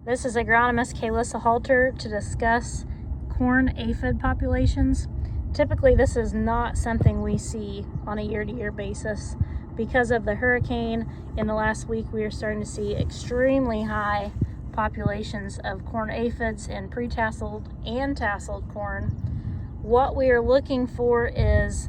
This is agronomist Kaylissa Halter to discuss corn aphid populations. Typically, this is not something we see on a year-to-year basis. Because of the hurricane in the last week, we are starting to see extremely high populations of corn aphids in pre-tasseled and tasseled corn. What we are looking for is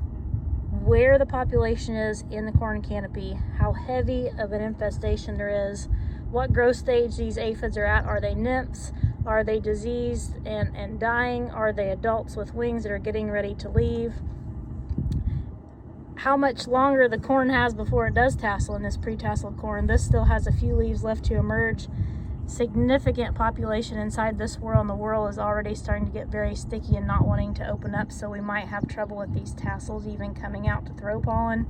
where the population is in the corn canopy, how heavy of an infestation there is, what growth stage these aphids are at. Are they nymphs? Are they diseased and dying? Are they adults with wings that are getting ready to leave? How much longer the corn has before it does tassel in this pre-tasseled corn. This still has a few leaves left to emerge. Significant population inside this whorl, and the whorl is already starting to get very sticky and not wanting to open up, so we might have trouble with these tassels even coming out to throw pollen.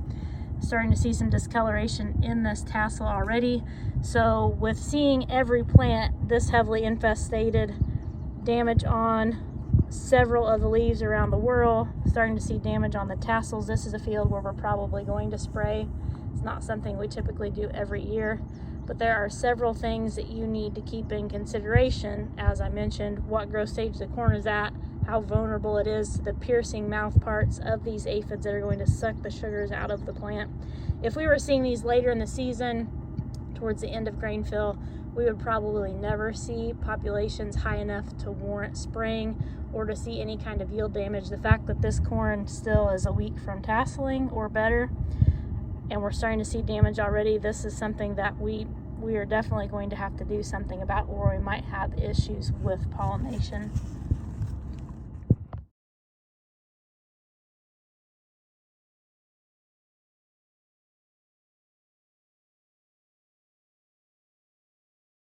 Starting to see some discoloration in this tassel already. So with seeing every plant this heavily infested, damage on several of the leaves around the whorl, starting to see damage on the tassels, this is a field where we're probably going to spray. It's not something we typically do every year, but there are several things that you need to keep in consideration. As I mentioned, what growth stage the corn is at, how vulnerable it is to the piercing mouth parts of these aphids that are going to suck the sugars out of the plant. If we were seeing these later in the season, towards the end of grain fill, we would probably never see populations high enough to warrant spraying or to see any kind of yield damage. The fact that this corn still is a week from tasseling or better, and we're starting to see damage already, this is something that we are definitely going to have to do something about, or we might have issues with pollination.